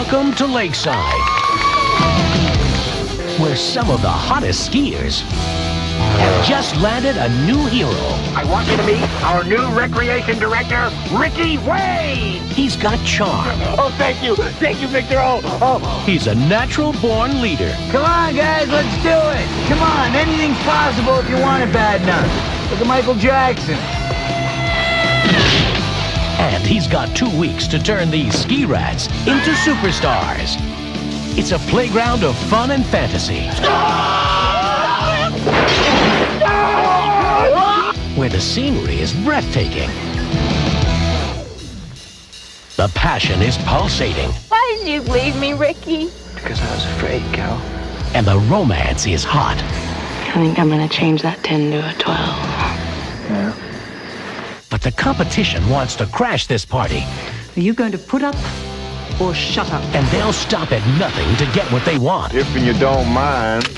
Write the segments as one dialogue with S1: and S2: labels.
S1: Welcome to Lakeside, where some of the hottest skiers have just landed a new hero.
S2: I want you to meet our new recreation director, Ricky Wade.
S1: He's got charm.
S2: Oh, thank you, Victor. Oh.
S1: He's a natural-born leader.
S3: Come on, guys, let's do it. Come on, anything's possible if you want it bad enough. Look at Michael Jackson.
S1: And he's got 2 weeks to turn these ski rats into superstars. It's a playground of fun and fantasy, where the scenery is breathtaking. The passion is pulsating.
S4: Why did you leave me, Ricky?
S3: Because I was afraid, Cal.
S1: And the romance is hot.
S5: I think I'm gonna change that 10 to a 12.
S3: Yeah.
S1: But the competition wants to crash this party.
S6: Are you going to put up or shut up?
S1: And they'll stop at nothing to get what they want.
S7: If you don't mind.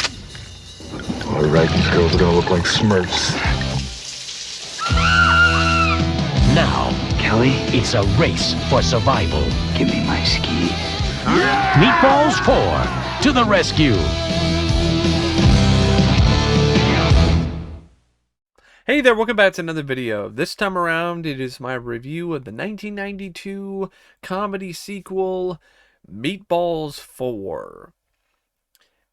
S7: All right, these girls are gonna look like Smurfs.
S1: Now,
S3: Kelly,
S1: it's a race for survival.
S3: give me my skis.
S1: Meatballs 4 to the rescue.
S8: Hey there, welcome back to another video. This time around, it is my review of the 1992 comedy sequel, Meatballs 4.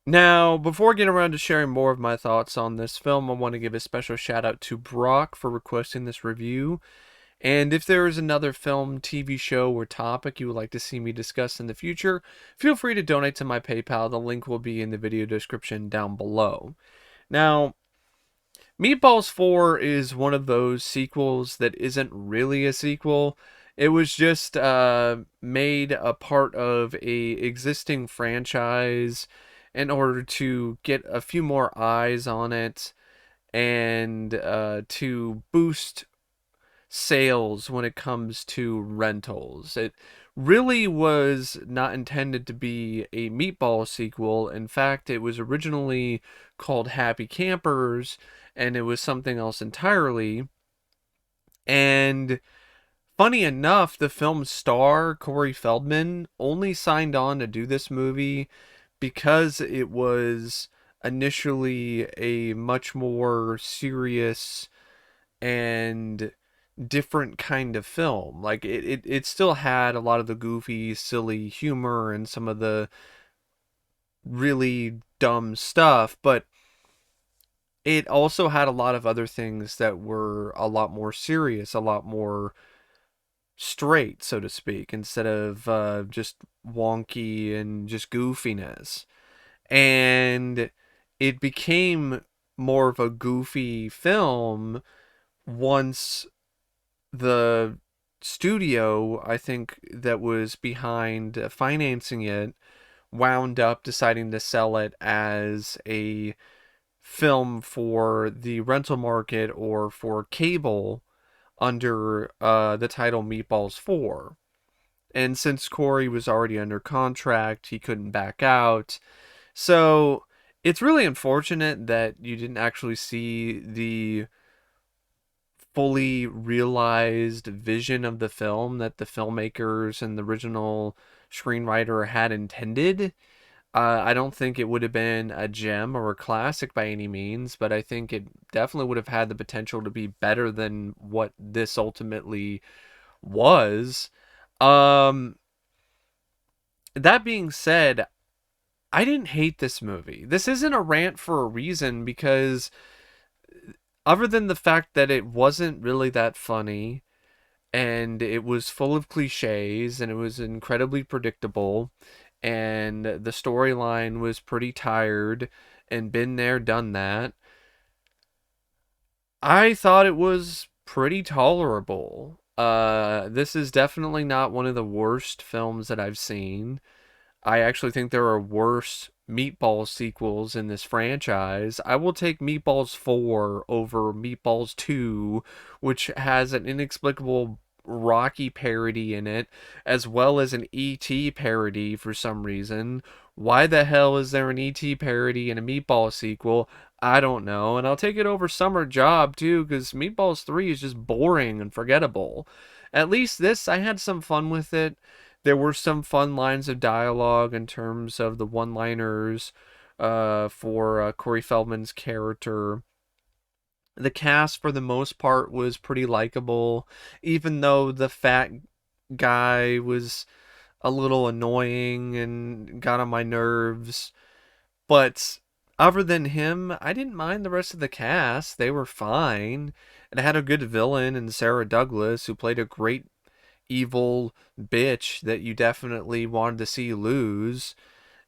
S8: Now, before getting around to sharing more of my thoughts on this film, I want to give a special shout out to Brock for requesting this review. And if there is another film, TV show, or topic you would like to see me discuss in the future, feel free to donate to my PayPal. The link will be in the video description down below. Now, Meatballs 4 is one of those sequels that isn't really a sequel. It was just made a part of a existing franchise in order to get a few more eyes on it and to boost sales when it comes to rentals. It really was not intended to be a Meatball sequel. In fact, it was originally called Happy Campers, and it was something else entirely. And funny enough, the film's star, Corey Feldman, only signed on to do this movie because it was initially a much more serious and different kind of film. Like, it still had a lot of the goofy, silly humor and some of the really dumb stuff, but it also had a lot of other things that were a lot more serious, a lot more straight, so to speak, instead of just wonky and just goofiness. And it became more of a goofy film once the studio, I think, that was behind financing it wound up deciding to sell it as a film for the rental market or for cable under the title Meatballs 4. And since Corey was already under contract, he couldn't back out. So it's really unfortunate that you didn't actually see the fully realized vision of the film that the filmmakers and the original screenwriter had intended. I don't think it would have been a gem or a classic by any means, but I think it definitely would have had the potential to be better than what this ultimately was. That being said, I didn't hate this movie. This isn't a rant for a reason, because other than the fact that it wasn't really that funny, and it was full of cliches, and it was incredibly predictable, and the storyline was pretty tired, and been there, done that, I thought it was pretty tolerable. This is definitely not one of the worst films that I've seen. I actually think there are worse Meatballs sequels in this franchise. I will take Meatballs 4 over Meatballs 2, which has an inexplicable Rocky parody in it, as well as an E.T. parody for some reason. Why the hell is there an E.T. parody in a Meatball sequel? I don't know. And I'll take it over Summer Job too, because Meatballs 3 is just boring and forgettable. At least this, I had some fun with it. There were some fun lines of dialogue in terms of the one-liners for Corey Feldman's character. The cast, for the most part, was pretty likable, even though the fat guy was a little annoying and got on my nerves. But other than him, I didn't mind the rest of the cast. They were fine. It had a good villain in Sarah Douglas, who played a great evil bitch that you definitely wanted to see lose.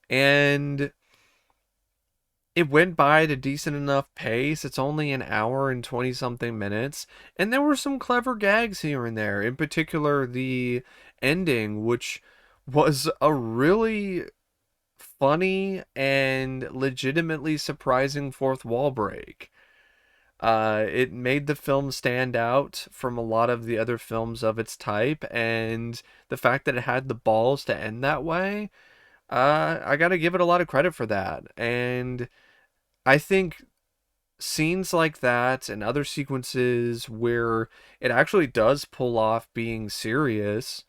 S8: And it went by at a decent enough pace. It's only an hour and 20 something minutes. And there were some clever gags here and there. In particular, the ending, which was a really funny and legitimately surprising fourth wall break. It made the film stand out from a lot of the other films of its type, and the fact that it had the balls to end that way, I gotta give it a lot of credit for that. And I think scenes like that and other sequences where it actually does pull off being serious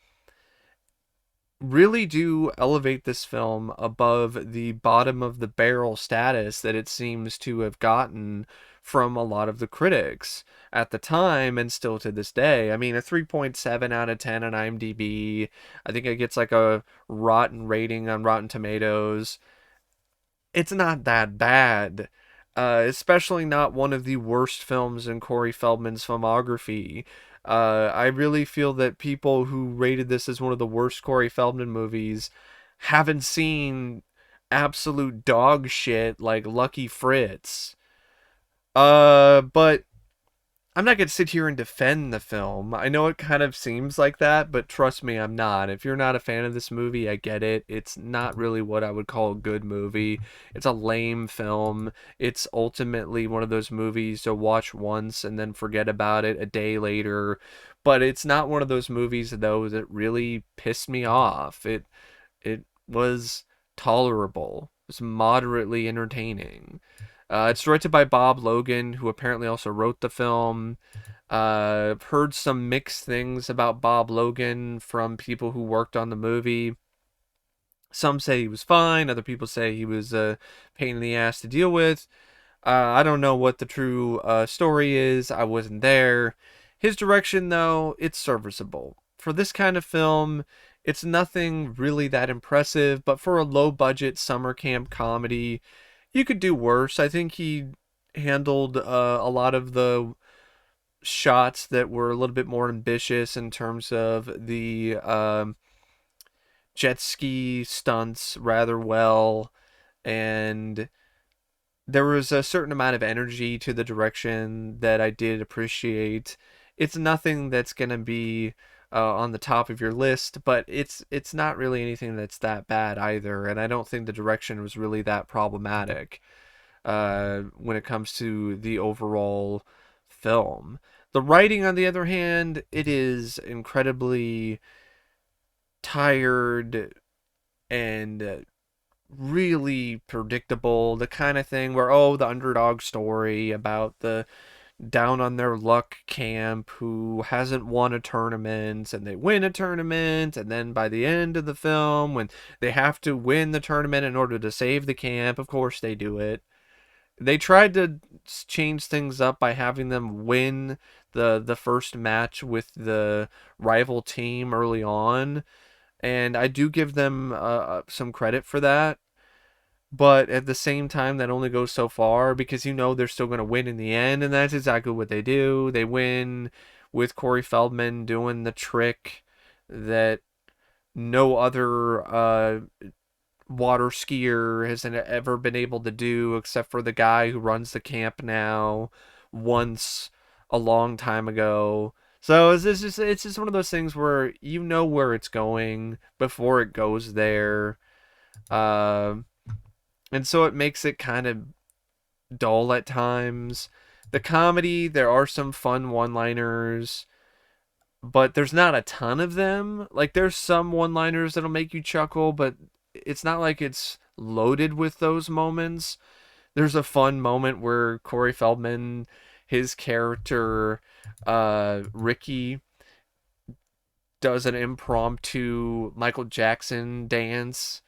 S8: really do elevate this film above the bottom of the barrel status that it seems to have gotten from a lot of the critics at the time and still to this day. I mean, a 3.7 out of 10 on IMDb. I think it gets like a rotten rating on Rotten Tomatoes. It's not that bad. Especially not one of the worst films in Corey Feldman's filmography. I really feel that people who rated this as one of the worst Corey Feldman movies haven't seen absolute dog shit like Lucky Fritz. But I'm not going to sit here and defend the film. I know it kind of seems like that, but trust me, I'm not. If you're not a fan of this movie, I get it. It's not really what I would call a good movie. It's a lame film. It's ultimately one of those movies to watch once and then forget about it a day later. But it's not one of those movies, though, that really pissed me off. It was tolerable. It was moderately entertaining. It's directed by Bob Logan, who apparently also wrote the film. I've heard some mixed things about Bob Logan from people who worked on the movie. Some say he was fine. Other people say he was a pain in the ass to deal with. I don't know what the true story is. I wasn't there. His direction, though, it's serviceable. For this kind of film, it's nothing really that impressive, but for a low-budget summer camp comedy, you could do worse. I think he handled a lot of the shots that were a little bit more ambitious in terms of the jet ski stunts rather well, and there was a certain amount of energy to the direction that I did appreciate. It's nothing that's going to be on the top of your list, but it's not really anything that's that bad either, and I don't think the direction was really that problematic when it comes to the overall film. The writing, on the other hand, it is incredibly tired and really predictable. The kind of thing where, oh, the underdog story about the down on their luck camp who hasn't won a tournament, and they win a tournament, and then by the end of the film, when they have to win the tournament in order to save the camp, of course they do it. They tried to change things up by having them win the first match with the rival team early on, and I do give them some credit for that. But at the same time, that only goes so far, because you know they're still going to win in the end, and that's exactly what they do. They win with Corey Feldman doing the trick that no other water skier has ever been able to do, except for the guy who runs the camp now, once a long time ago. So it's just one of those things where you know where it's going before it goes there. And so it makes it kind of dull at times. The comedy, there are some fun one-liners, but there's not a ton of them. Like, there's some one-liners that'll make you chuckle, but it's not like it's loaded with those moments. There's a fun moment where Corey Feldman, his character, Ricky, does an impromptu Michael Jackson dance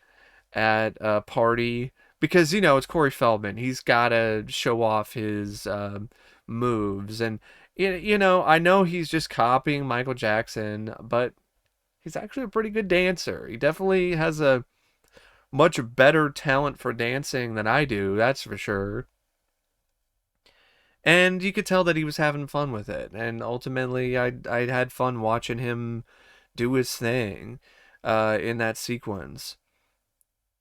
S8: at a party because, you know, it's Corey Feldman. He's got to show off his moves. And, you know, I know he's just copying Michael Jackson, but he's actually a pretty good dancer. He definitely has a much better talent for dancing than I do, that's for sure. And you could tell that he was having fun with it. And ultimately, I had fun watching him do his thing in that sequence.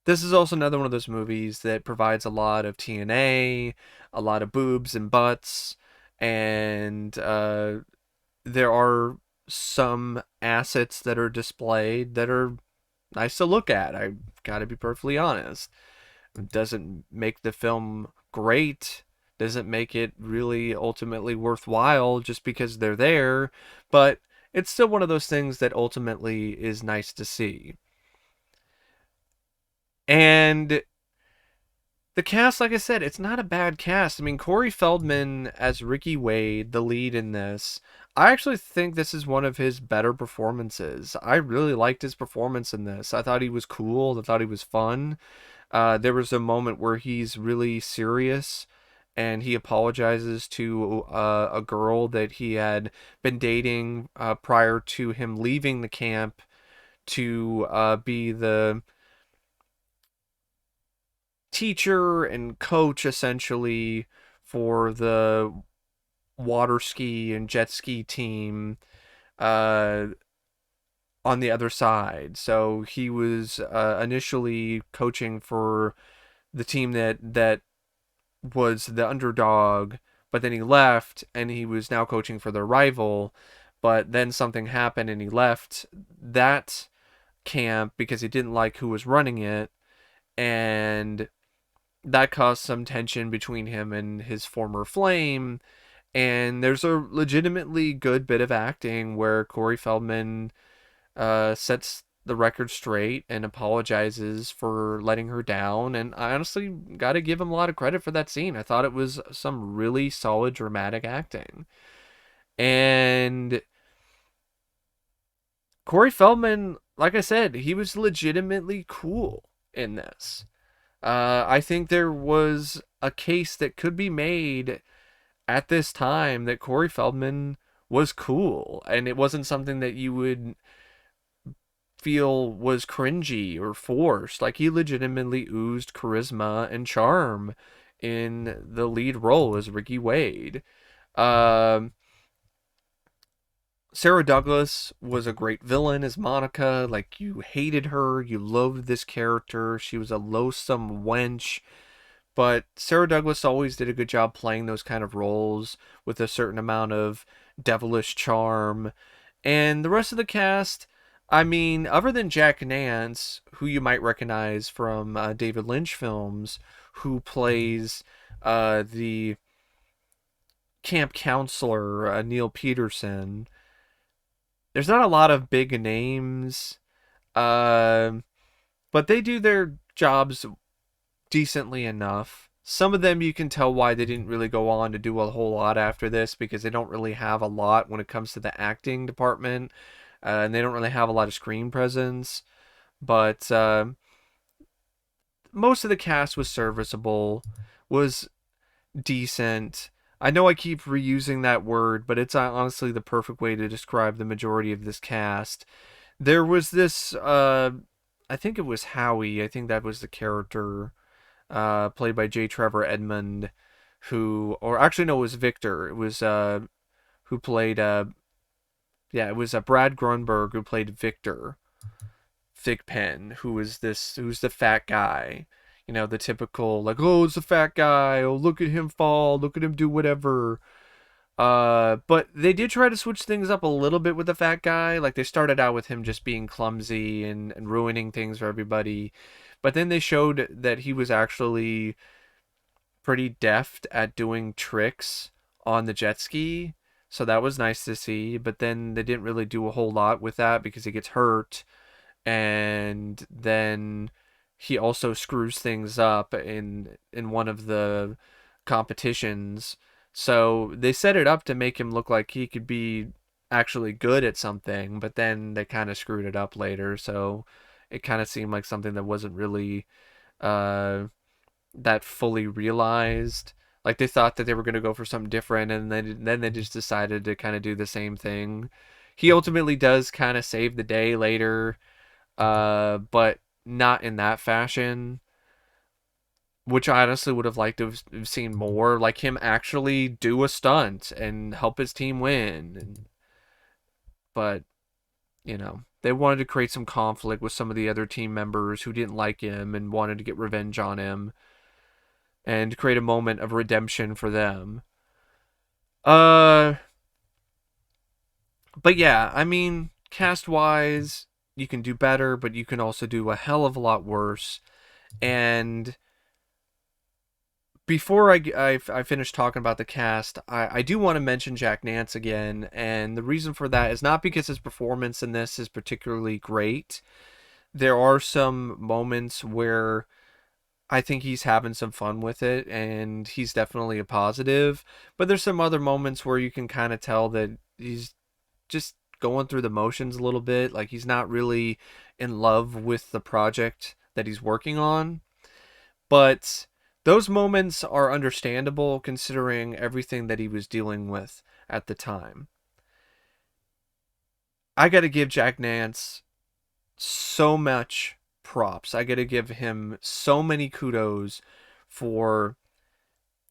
S8: This is also another one of those movies that provides a lot of TNA, a lot of boobs and butts, and there are some assets that are displayed that are nice to look at. I gotta be perfectly honest. It doesn't make the film great, doesn't make it really ultimately worthwhile just because they're there, but it's still one of those things that ultimately is nice to see. And the cast, like I said, it's not a bad cast. I mean, Corey Feldman as Ricky Wade, the lead in this, I actually think this is one of his better performances. I really liked his performance in this. I thought he was cool. I thought he was fun. There was a moment where he's really serious and he apologizes to a girl that he had been dating prior to him leaving the camp to be the teacher and coach essentially for the water ski and jet ski team on the other side. So he was initially coaching for the team that was the underdog, but then he left and he was now coaching for their rival. But then something happened and he left that camp because he didn't like who was running it, and that caused some tension between him and his former flame. And there's a legitimately good bit of acting where Corey Feldman sets the record straight and apologizes for letting her down. And I honestly got to give him a lot of credit for that scene. I thought it was some really solid dramatic acting. And Corey Feldman, like I said, he was legitimately cool in this. I think there was a case that could be made at this time that Corey Feldman was cool, and it wasn't something that you would feel was cringy or forced. Like, he legitimately oozed charisma and charm in the lead role as Ricky Wade. Sarah Douglas was a great villain as Monica. Like, you hated her, you loathed this character. She was a loathsome wench. But Sarah Douglas always did a good job playing those kind of roles with a certain amount of devilish charm. And the rest of the cast, I mean, other than Jack Nance, who you might recognize from David Lynch films, who plays the camp counselor, Neil Peterson, there's not a lot of big names, but they do their jobs decently enough. Some of them you can tell why they didn't really go on to do a whole lot after this, because they don't really have a lot when it comes to the acting department, and they don't really have a lot of screen presence. But most of the cast was serviceable, was decent. I know I keep reusing that word, but it's honestly the perfect way to describe the majority of this cast. There was this, I think it was Howie, I think that was the character, played by J. Trevor Edmond, who, or actually no, it was Victor. It was, who played, it was Brad Grunberg who played Victor Thigpen, who's the fat guy. You know, the typical, like, oh, it's a fat guy, oh, look at him fall, look at him do whatever. But they did try to switch things up a little bit with the fat guy. Like, they started out with him just being clumsy and ruining things for everybody. But then they showed that he was actually pretty deft at doing tricks on the jet ski. So that was nice to see. But then they didn't really do a whole lot with that because he gets hurt. And then he also screws things up in one of the competitions. So they set it up to make him look like he could be actually good at something, but then they kind of screwed it up later, so it kind of seemed like something that wasn't really that fully realized. Like they thought that they were going to go for something different, and then they just decided to kind of do the same thing. He ultimately does kind of save the day later, but not in that fashion, which I honestly would have liked to have seen more, like him actually do a stunt and help his team win. But, you know, they wanted to create some conflict with some of the other team members who didn't like him and wanted to get revenge on him and create a moment of redemption for them. But yeah, I mean, cast-wise, you can do better, but you can also do a hell of a lot worse. And before I finish talking about the cast, I do want to mention Jack Nance again, and the reason for that is not because his performance in this is particularly great. There are some moments where I think he's having some fun with it, and he's definitely a positive, but there's some other moments where you can kind of tell that he's just going through the motions a little bit, like he's not really in love with the project that he's working on. But those moments are understandable considering everything that he was dealing with at the time. I got to give Jack Nance so much props. I got to give him so many kudos for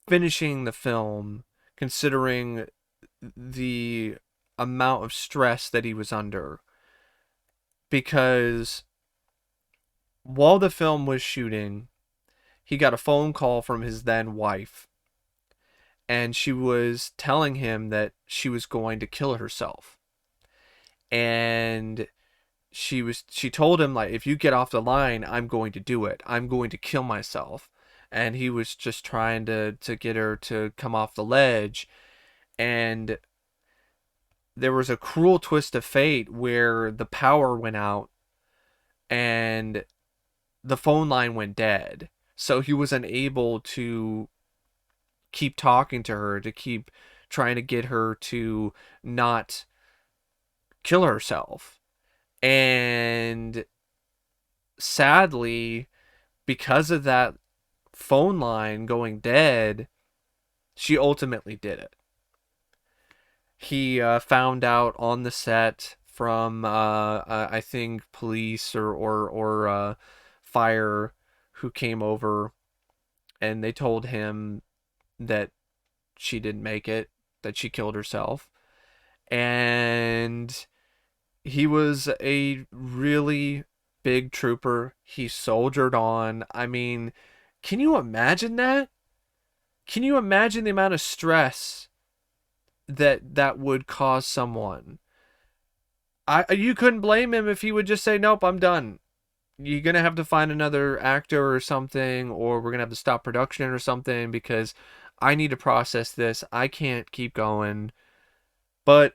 S8: finishing the film, considering the amount of stress that he was under. Because while the film was shooting, he got a phone call from his then wife, and she was telling him that she was going to kill herself. And she told him, like, if you get off the line, I'm going to do it. I'm going to kill myself. And he was just trying to get her to come off the ledge. And there was a cruel twist of fate where the power went out and the phone line went dead. So he was unable to keep talking to her, to keep trying to get her to not kill herself. And sadly, because of that phone line going dead, she ultimately did it. He found out on the set from, I think, police or fire who came over, and they told him that she didn't make it, that she killed herself. And he was a really big trooper. He soldiered on. I mean, can you imagine that? Can you imagine the amount of stress that would cause someone? You couldn't blame him if he would just say, nope, I'm done. You're going to have to find another actor or something, or we're going to have to stop production or something because I need to process this. I can't keep going. But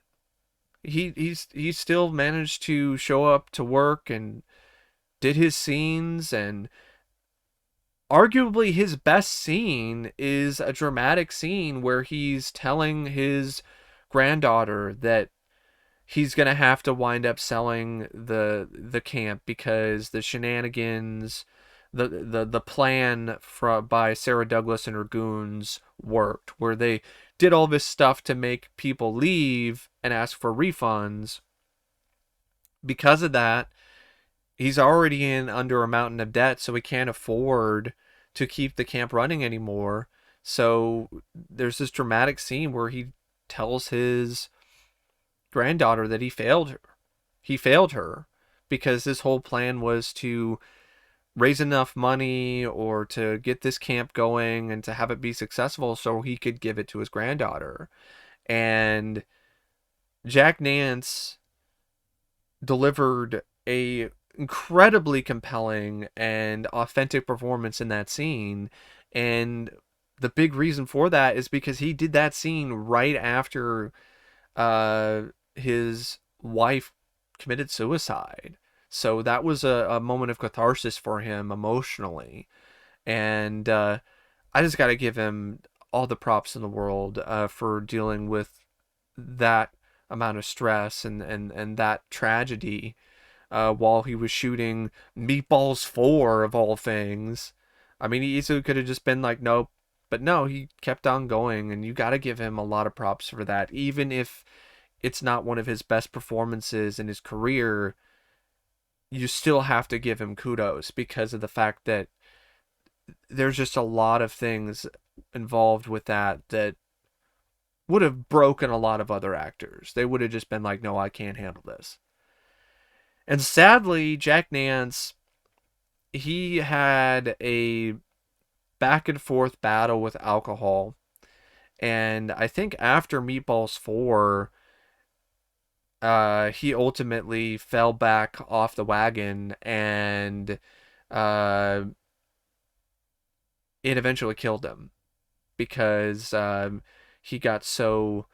S8: he still managed to show up to work and did his scenes, and arguably his best scene is a dramatic scene where he's telling his granddaughter that he's going to have to wind up selling the camp because the shenanigans, the plan by Sarah Douglas and her goons worked, where they did all this stuff to make people leave and ask for refunds. Because of that, he's already under a mountain of debt, so he can't afford to keep the camp running anymore. So there's this dramatic scene where he tells his granddaughter that he failed her. He failed her because his whole plan was to raise enough money or to get this camp going and to have it be successful so he could give it to his granddaughter. And Jack Nance delivered a incredibly compelling and authentic performance in that scene. And the big reason for that is because he did that scene right after his wife committed suicide. So that was a moment of catharsis for him emotionally. And I just got to give him all the props in the world for dealing with that amount of stress and that tragedy while he was shooting Meatballs 4 of all things. I mean, he easily could have just been like, nope. But no, he kept on going, and you got to give him a lot of props for that. Even if it's not one of his best performances in his career, you still have to give him kudos because of the fact that there's just a lot of things involved with that would have broken a lot of other actors. They would have just been like, no, I can't handle this. And sadly, Jack Nance, he had a back and forth battle with alcohol. And I think after Meatballs 4, he ultimately fell back off the wagon, and it eventually killed him because he got so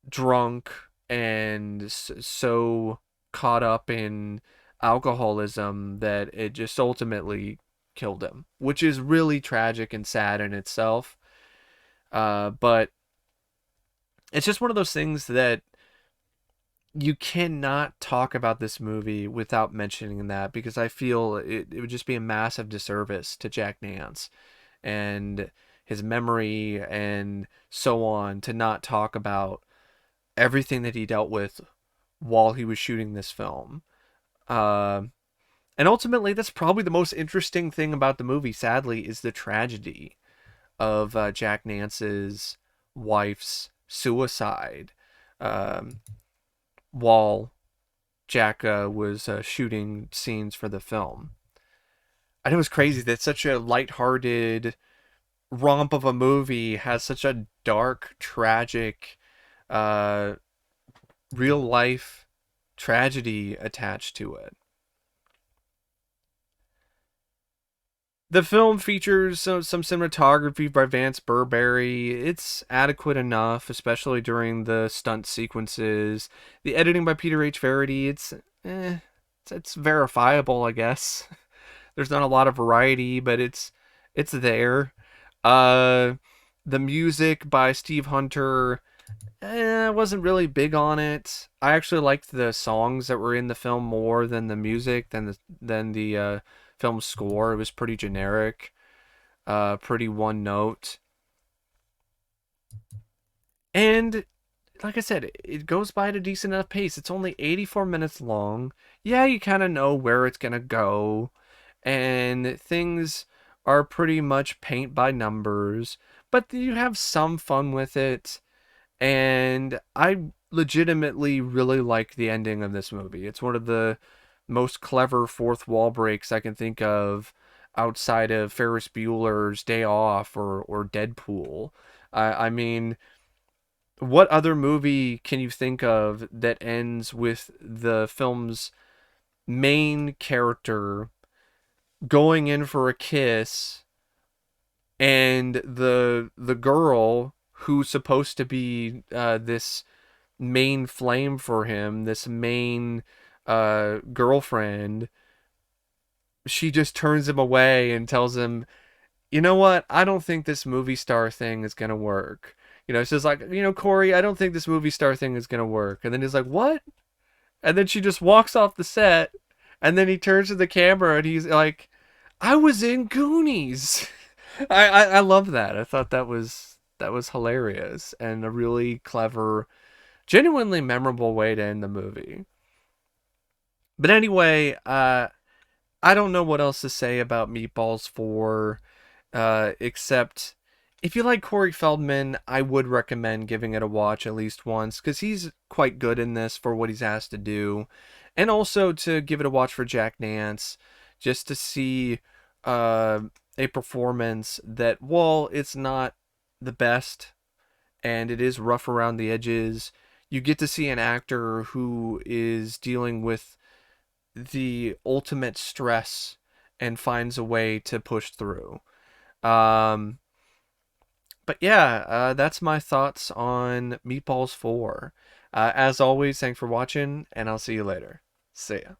S8: drunk and so caught up in alcoholism that it just ultimately killed him, which is really tragic and sad in itself. But it's just one of those things that you cannot talk about this movie without mentioning that, because I feel it would just be a massive disservice to Jack Nance and his memory and so on to not talk about everything that he dealt with while he was shooting this film. And ultimately, that's probably the most interesting thing about the movie, sadly, is the tragedy of Jack Nance's wife's suicide while Jack was shooting scenes for the film. I know it's crazy that such a lighthearted romp of a movie has such a dark, tragic, real life tragedy attached to it. The film features some cinematography by Vance Burberry. It's adequate enough, especially during the stunt sequences. The editing by Peter H. Verity, it's verifiable, I guess. There's not a lot of variety, but it's there. The music by Steve Hunter, I wasn't really big on it. I actually liked the songs that were in the film more than the music, than the film score. It was pretty generic, pretty one note. And like I said, it goes by at a decent enough pace. It's only 84 minutes long. Yeah, you kind of know where it's gonna go, and things are pretty much paint by numbers, but you have some fun with it. And I legitimately really like the ending of this movie. It's one of the most clever fourth wall breaks I can think of outside of Ferris Bueller's Day Off or Deadpool. I mean, what other movie can you think of that ends with the film's main character going in for a kiss, and the girl who's supposed to be this main flame for him, this main girlfriend, she just turns him away and tells him, you know what, I don't think this movie star thing is gonna work. It's just like, Corey, I don't think this movie star thing is gonna work. And then he's like, what? And then she just walks off the set, and then he turns to the camera and he's like, I was in Goonies. I love that. I thought that was hilarious and a really clever, genuinely memorable way to end the movie. But anyway, I don't know what else to say about Meatballs 4, except if you like Corey Feldman, I would recommend giving it a watch at least once, because he's quite good in this for what he's asked to do. And also to give it a watch for Jack Nance, just to see a performance that, while it's not the best and it is rough around the edges, you get to see an actor who is dealing with the ultimate stress and finds a way to push through. But yeah, that's my thoughts on Meatballs 4. As always, thanks for watching, and I'll see you later. See ya.